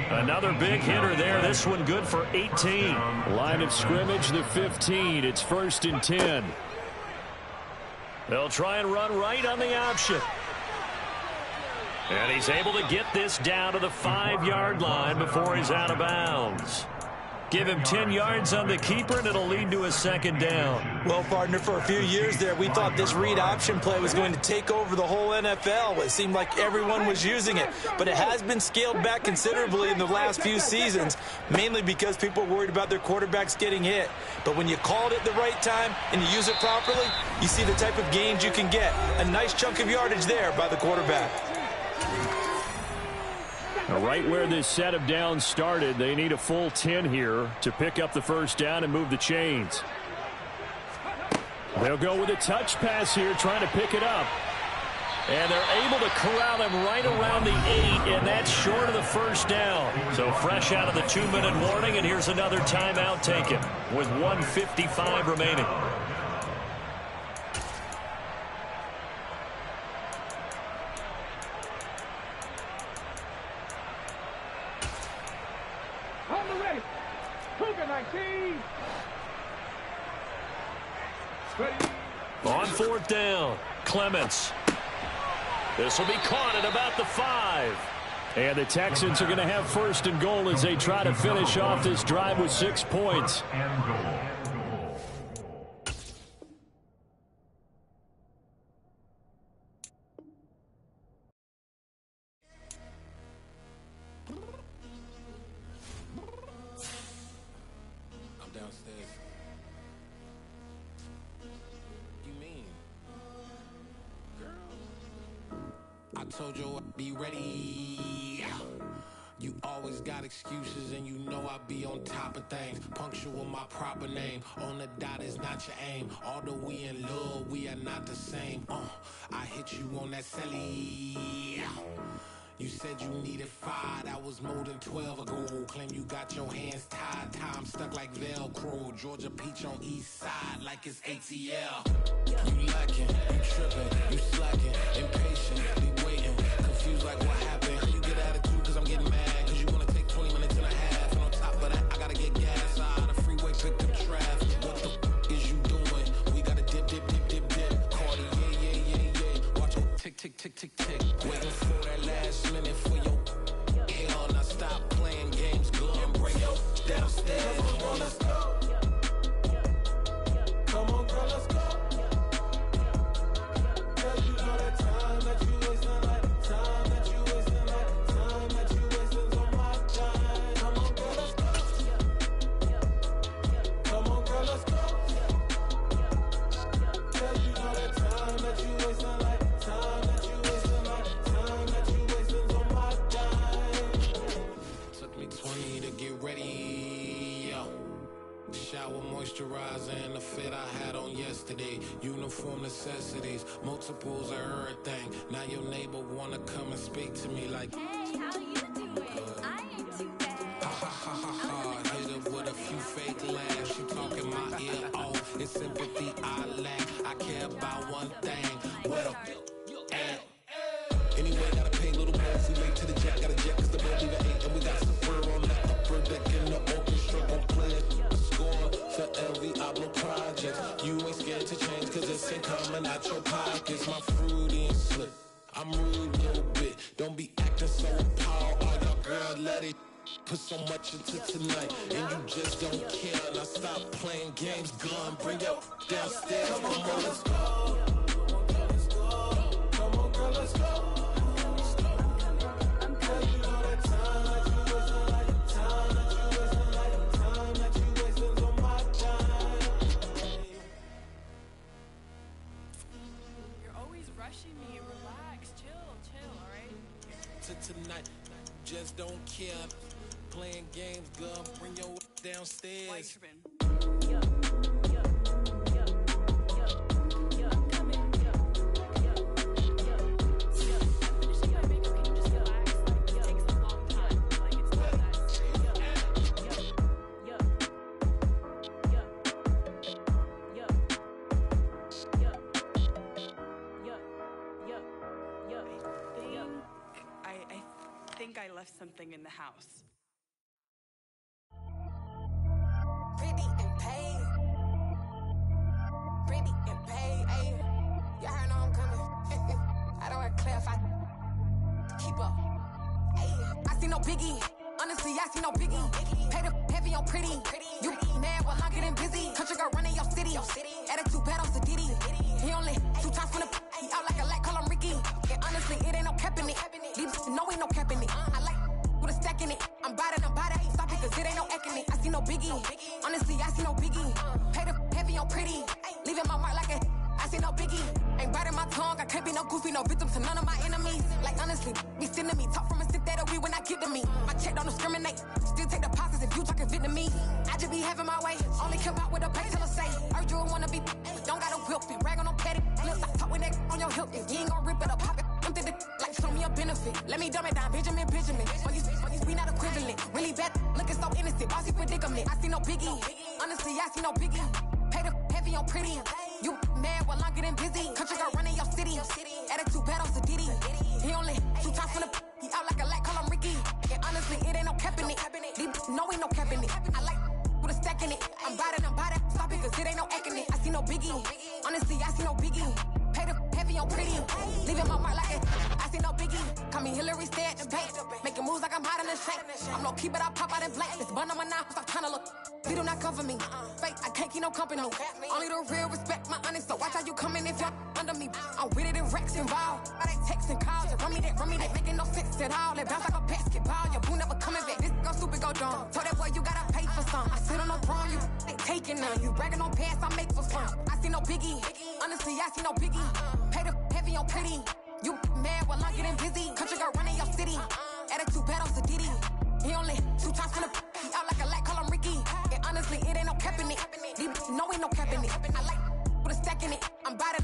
Speaker 3: Another big hitter there. This one good for 18. Line of scrimmage, the 15. It's 1st and 10. They'll try and run right on the option. And he's able to get this down to the 5-yard line before he's out of bounds. Give him 10 yards on the keeper, and it'll lead to a 2nd down.
Speaker 5: Well, partner, for a few years there, we thought this read option play was going to take over the whole NFL. It seemed like everyone was using it. But it has been scaled back considerably in the last few seasons, mainly because people are worried about their quarterbacks getting hit. But when you call it at the right time and you use it properly, you see the type of gains you can get. A nice chunk of yardage there by the quarterback.
Speaker 3: Right where this set of downs started, they need a full 10 here to pick up the first down and move the chains. They'll go with a touch pass here, trying to pick it up. And they're able to corral him right around the 8, and that's short of the first down. So fresh out of the 2-minute warning, and here's another timeout taken with 1:55 remaining. On 4th down, Clements. This will be caught at about the 5. And the Texans are going to have 1st and goal as they try to finish off this drive with 6 points.
Speaker 7: I told you I'd be ready. You always got excuses and you know I be on top of things. Punctual my proper name. On the dot is not your aim. Although we in love, we are not the same. I hit you on that celly. You said you needed 5, that was more than 12 ago. Claim you got your hands tied, time stuck like Velcro. Georgia Peach on east side like it's ATL. You lacking, you tripping, you slacking, impatient, be waiting, confused like what happened. You get attitude cause I'm getting mad, cause you wanna take 20 minutes and a half. And on top of that, I gotta get gas out of the freeway, pick up traffic. What the is you doing? We gotta dip, dip, dip, dip, dip. Cardi, yeah. Watch it tick, tick, tick, tick, tick. Waiting for that last minute for your hell. Now stop playing games, go and bring your downstairs. Come on, let's go. Come on, girl, let's go. Cause you know that time that you wasting, like time that you wasting, like time that you wasting on my time. Come on, girl, let's go. Come on, girl, let's go. Cause you know that time that you wasting, like time that you wasting, like time that you wasting on my time. Took me 20 to get ready, yo. Shower moisturizer and the fit I had on yesterday. Uniform necessities, multiples of everything. Now your neighbor wanna come and speak to me like,
Speaker 8: hey, how you doing? I ain't too bad.
Speaker 7: ha ha ha ha ha. Hit her with a few fake laughs. She talking my ear off. It's sympathy I lack. I care about one thing. What a at. Anyway, gotta pay a little more if we late to the jet. Got a jet cause the boat leave at 8. And we got some fur on that upper deck in the orchestra. Gon' play a score for every Ablo project. You ain't scared to change cause this ain't coming out your pockets. My fruity and slip. I'm rude a little bit. Don't be acting so appalled. All y'all girl, let it put so much into tonight. And you just don't care. Now stop playing games. Gun, bring your downstairs. Come on, girl, let's go. Come on, girl, let's go. Tonight, just don't care. Playing games, girl, bring your downstairs.
Speaker 9: I think I left something in the house.
Speaker 10: Pretty and paid. Pretty and paid. Ayy, y'all heard know I'm coming. I don't want to clarify. Keep up. Ayy, I see no biggie. Honestly, I see no biggie. Pay the heavy on pretty. You mad while I'm getting busy. Country girl running your city. Attitude bad on Diddy. He only 2 times from the he out like a light, call him Ricky. And honestly, it ain't no cap in it. These no ain't no cap in it. I like with a stack in it. I'm bad it. Stop it, cause it ain't no eck in it. I see no biggie. Honestly, I see no biggie. Pay the heavy on pretty. Leaving my mark like a I see no biggie. Ain't biting my tongue. I can't be no goofy, no victim to none of my enemies. Like honestly, be sending me talk from a sip that we when I get to me. My check don't discriminate. Still take deposits if you talking Vietnamese. I just be having my way. Only come out with a pay till I say. Heard you wanna be. Don't gotta whip it. Rag on no petty. Flips. I talk with that on your hip. You ain't gon' rip it or pop it. Empty the like show me a benefit. Let me dumb it down. Benjamin. We not equivalent. Really bad. Looking so innocent. Bossy predicament. I see no biggie. Honestly, I see no biggie. Pay the heavy on pretty. You mad while I'm getting busy. Country girl running your city. Attitude bad on Diddy. He only 2 times from the he out like a light, call him Ricky. And honestly, it ain't no cap in it. These no ain't no cap in it. I like with a stack in it. I'm bad it. Stop it, cause it ain't no eck in it. I see no biggie. Honestly, I see no biggie. Pay the heavy on pretty. Leaving my mark like it. I see no biggie. Call me Hillary, stay at the bank. Making moves like I'm hot in the shank. I'm no keep it, I pop out in blank. This bun on my knife, stop trying to look. They do not cover me. Fake, I can't keep no company. Only the real respect my honest. So watch how you coming if you're under me. I'm with it in Rex involved. I ain't texting calls. Run me that. Making no sense at all. They bounce like a basketball. Your boo never coming back. This go stupid, go dumb. Told that boy you gotta pay for some. I sit on no throne, you ain't taking none. You bragging on pants, I make for fun. I see no biggie. Honestly, I see no biggie. Pay the heavy on pretty. You mad while I'm getting busy. Country girl running your city. Attitude bad on Diddy. He only 2 times from the he out like a light, call him Ricky. And honestly, it ain't no cap in it. These no ain't no cap in it. I like with a stack in it. I'm bad it.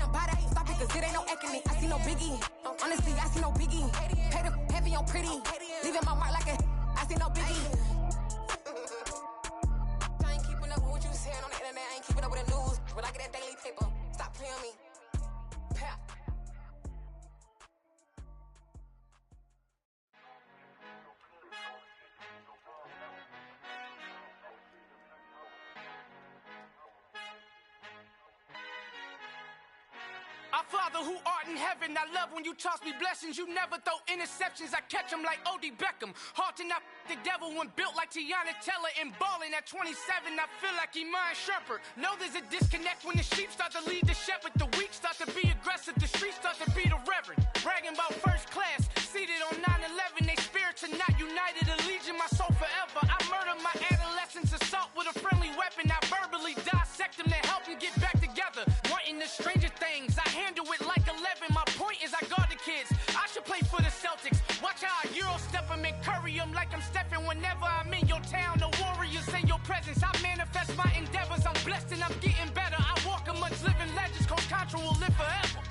Speaker 10: Stop it, cause it ain't no eck in it. I see no biggie. Honestly, I see no biggie. Pay the heavy on pretty. Leaving my mark like a I see no biggie. I ain't keeping up with what you saying on the internet. I ain't keeping up with the news. But I get that daily paper. Stop playing me. Pap.
Speaker 11: Our Father who art in heaven, I love when you toss me blessings. You never throw interceptions, I catch them like O.D. Beckham. Hard to not the devil when built like Tiana Teller. And balling at 27, I feel like Iman Shumpert. Know there's a disconnect when the sheep start to lead the shepherd. The weak start to be aggressive, the streets start to be the reverend. Bragging about first class, seated on 9/11. They spirits are not united, a legion, my soul forever. I murder my adolescence, assault with a friendly weapon. I verbally dissect them to help them get back together. Wanting the stranger things, I handle it like 11. My point is I guard the kids. I should play for the Celtics. Watch how I Euro step them and curry them like I'm Stephen. Whenever I'm in your town, the Warriors in your presence. I manifest my endeavors. I'm blessed and I'm getting better. I walk amongst living legends. Coach Contra will live forever.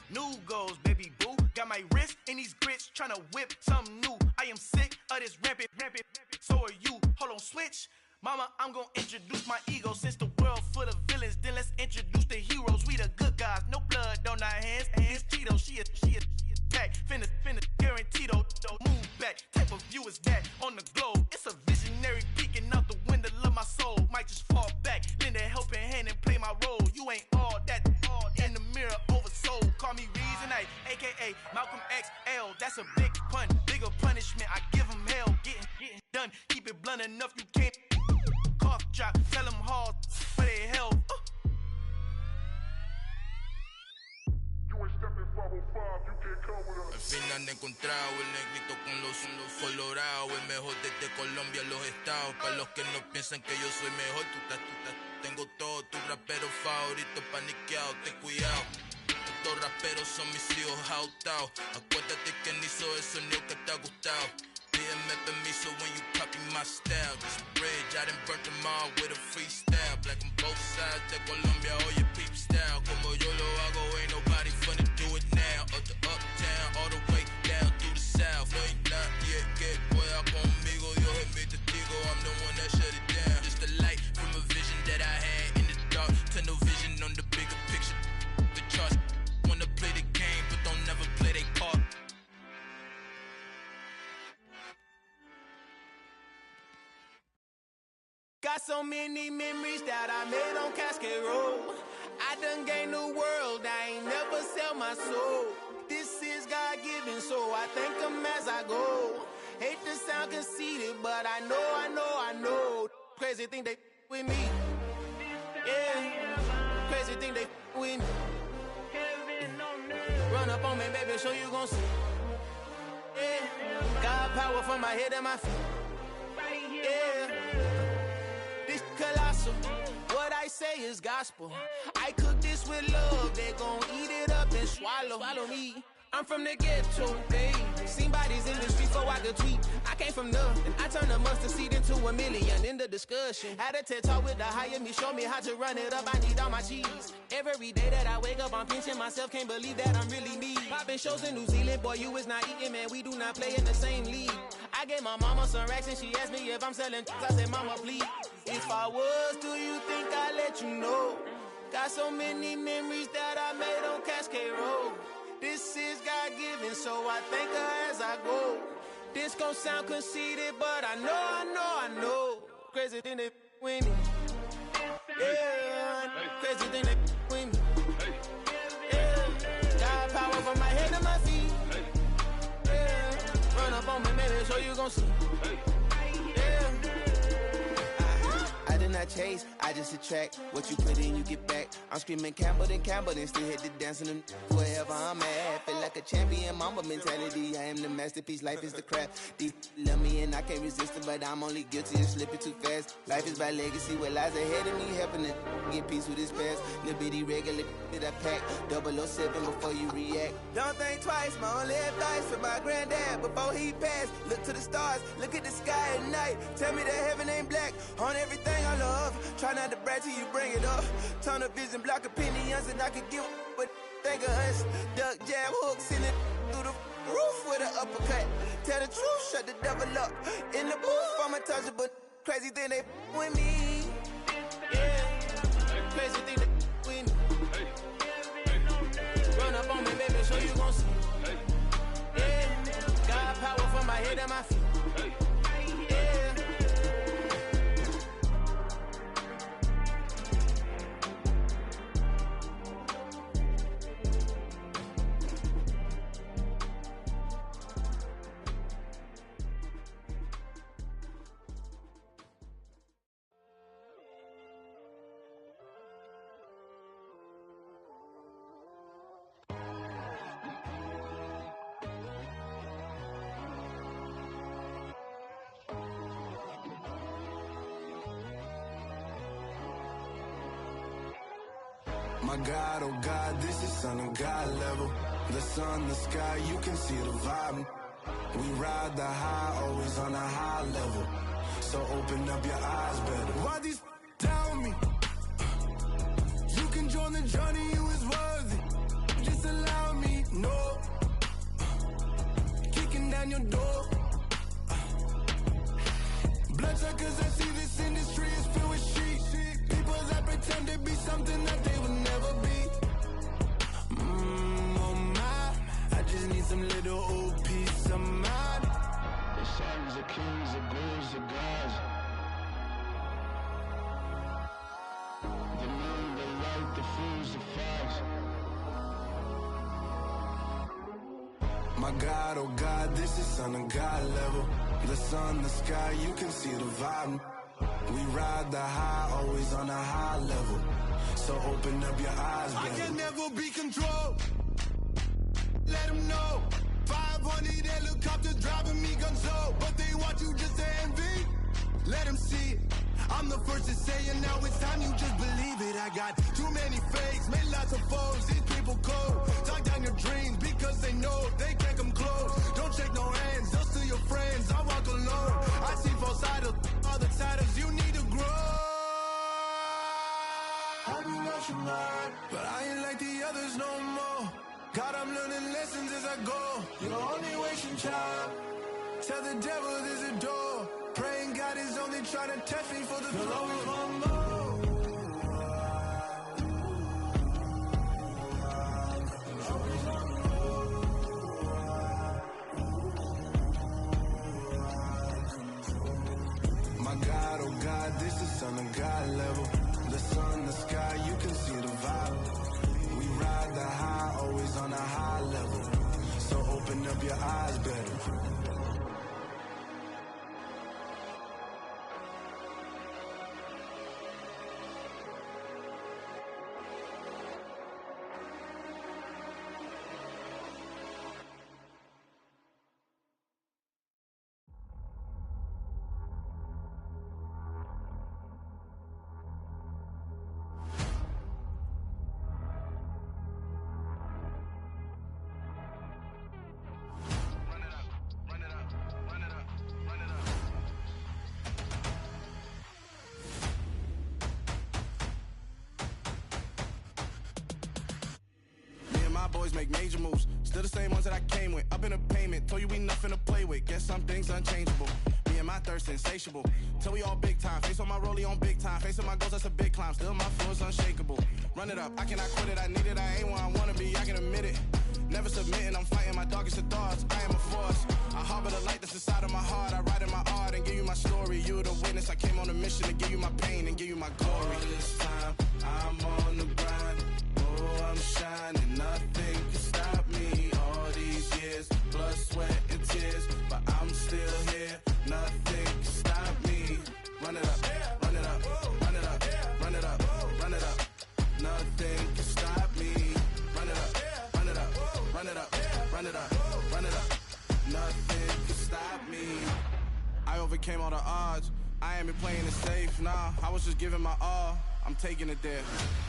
Speaker 12: New goals, baby boo. Got my wrist in these grits, tryna whip something new. I am sick of this rampant. So are you. Hold on, switch. Mama, I'm gonna introduce my ego. Since the world full of villains, then let's introduce the heroes. We the good guys, no blood on our hands. Hands Tito, she is back. Finna, guaranteed. Move back. Type of view is that on the globe? It's a visionary peeking out the window of my soul. Might just fall back, lend a helping hand and play my role. You ain't all that. In the mirror, oversold. Call me Reason A, aka Malcolm XL. That's a big pun, bigger punishment. I give him hell, getting done. Keep it blunt enough, you can't. Cough drop, tell them hard for their health. You ain't stepping 505, you can't come with us.
Speaker 13: final encontrado, el negrito con los colorados, el mejor desde Colombia, los estados. Para los que no piensan que yo soy mejor, tengo todo, tus raperos favoritos paniqueados, ten cuidado. Estos raperos son mis hijos jautados. Acuérdate que ni hizo el sonido que te ha gustado. Pídeme permiso when you copy my style. This bridge, I done burnt them all with a freestyle. Black on both sides de Colombia, oye peep style. Como yo lo hago, ain't nobody finna do it now. Up to uptown, all the way down through the south. No hay nadie que pueda conmigo, Dios es mi testigo. I'm the one that shut it down. Just the light from a vision that I had in the dark. Tunnel vision on the bigger picture. The charts wanna play the game, but don't never play their part.
Speaker 14: Got so many memories that I made on Cascade Road. I done gained the world, I ain't never sell my soul. This is God-given, so I thank him as I go. Hate to sound conceited, but I know. Crazy thing they with me. Yeah, crazy thing they with me. Run up on me, baby, so you gon' see. Yeah, got power from my head and my feet. Yeah. Colossal, what I say is gospel. I cook this with love, they gon' eat it up and swallow me. I'm from the ghetto, baby. Seen bodies in the streets so I could tweet. I came from nothing, I turned a mustard seed into a million. In the discussion, had a TED talk with the higher me, show me how to run it up. I need all my cheese. Every day that I wake up, I'm pinching myself, can't believe that I'm really me. Popping shows in New Zealand, boy, you is not eating, man. We do not play in the same league. I gave my mama some racks and she asked me if I'm selling. I said, mama, please. If I was, do you think I'd let you know? Got so many memories that I made on Cascade Road. This is God-given, so I thank her as I go. This gon' sound conceited, but I know. Crazy thing they with me. Yeah, crazy thing they with me. Yeah, got power from my head to my feet. Yeah, run up on me, baby, so you gon' see. Yeah. I did not chase, I just attract. What you put in, you get back. I'm screaming Campbell, then still hit the dance and them wherever I'm at. Feel like a champion, mama mentality. I am the masterpiece, life is the crap. Deep love me and I can't resist it, but I'm only guilty of slipping too fast. Life is by legacy, what lies ahead of me, helping to get peace with his past. Little bitty regular that I pack, 007 before you react. Don't think twice, my only advice for my granddad before he passed. Look to the stars, look at the sky at night. Tell me that heaven ain't black on everything I love. Try not to brag till you bring it up. Tunnel vision, block opinions, and I could give but think of us. Duck jab hooks in it through the roof with an uppercut. Tell the truth, shut the devil up. In the booth, I'm untouchable. Crazy thing they with me. Yeah, crazy thing they with me. Run up on me, baby, so you gon' see. Yeah, got power from my head and my feet.
Speaker 15: My God, oh God, this is Son of God level. The sun, the sky, you can see the vibe. We ride the high, always on a high level. So open up your eyes better. Why these tell me? You can join the journey, you is worthy. Just allow me, no. Kicking down your door. Bloodsuckers, I see this industry is filled with sheep. People that pretend to be something that they will never be. Oh my, I just need some little old peace of mind. The sons of kings, the ghouls, the gods. The moon, the light, the fools, the fogs. My God, oh God, this is Son of God level. The sun, the sky, you can see the vibe. We ride the high, always on a high level. So open up your eyes, baby. I can never be controlled. Let them know. 500 helicopters driving me gunzo, but they want you just to envy. Let them see it. I'm the first to say it, now it's time you just believe it. I got too many fakes, made lots of foes, these people cold. Talk down your dreams because they know they can't come close. Don't shake no hands, those to your friends, I walk alone. I see false idols, all the titles, you need to grow. I be watching mine, but I ain't like the others no more. God, I'm learning lessons as I go. You're only wasting time. Tell the devil there's a door. Praying God is only trying to test me for the throne. My God, oh God, this is on a God level. The sun, the sky, you can see the vibe. We ride the high, always on a high level. So open up your eyes, better. Boys make major moves, still the same ones that I came with. Up in a payment, told you we nothing to play with. Guess some things unchangeable. Me and my thirst insatiable. Till we all big time. Face on my rollie on big time. Face on my goals, that's a big climb. Still my flow is unshakable. Run it up, I cannot quit it. I need it, I ain't where I wanna be. I can admit it. Never submitting, I'm fighting my darkest of thoughts. I am a force. I harbor the light that's inside of my heart. I write in my art and give you my story. You the witness. I came on a mission to give you my pain and give you my glory. All this time, I'm on the grind. Oh, I'm shining. Nothing can stop me. All these years, blood, sweat, and tears. But I'm still here. Nothing can stop me. Run it up, run it up, run it up, run it up, run it up. Nothing can stop me. Run it up, run it up, run it up, run it up, run it up. Nothing can stop me. I overcame all the odds. I ain't been playing it safe, nah. I was just giving my all. I'm taking it there.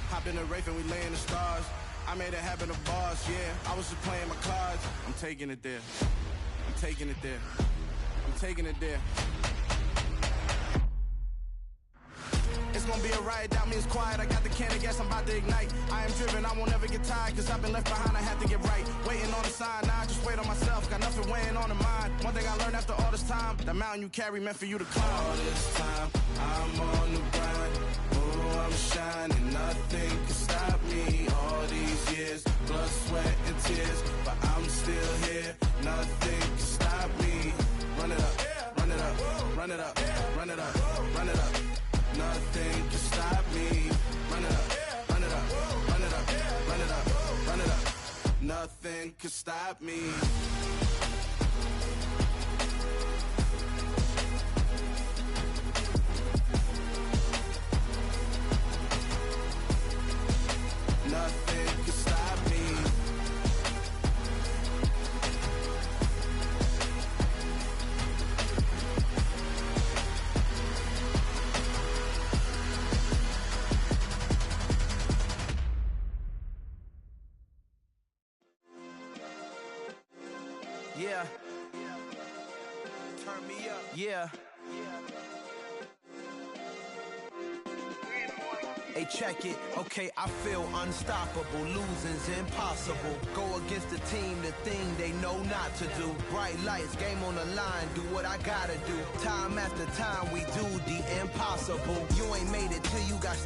Speaker 15: Hop in the Wraith and we lay in the stars. I made it happen to bars, yeah. I was just playing my cards. I'm taking it there. I'm taking it there. I'm taking it there. It's gonna be a riot, doubt me it's quiet. I got the can of gas, I'm about to ignite. I am driven, I won't ever get tired, cause I've been left behind, I had to get right. Waiting on the sign, now I just wait on myself. Got nothing weighing on the mind. One thing I learned after all this time, the mountain you carry meant for you to climb. All this time, I'm on the grind. Oh, I'm shining, nothing can stop me. All these years, blood, sweat, and tears. But I'm still here, nothing can stop me. Run it up, run it up, run it up, run it up, run it up. Nothing can stop me. Run it up, run it up, run it up, run it up, run it up. Nothing can stop me. Nothing can stop me.
Speaker 12: Yeah. Turn me up. Yeah. Hey, check it. Okay, I feel unstoppable. Losing's impossible. Go against the team, the thing they know not to do. Bright lights, game on the line. Do what I gotta do. Time after time, we do the impossible. You ain't made it till you got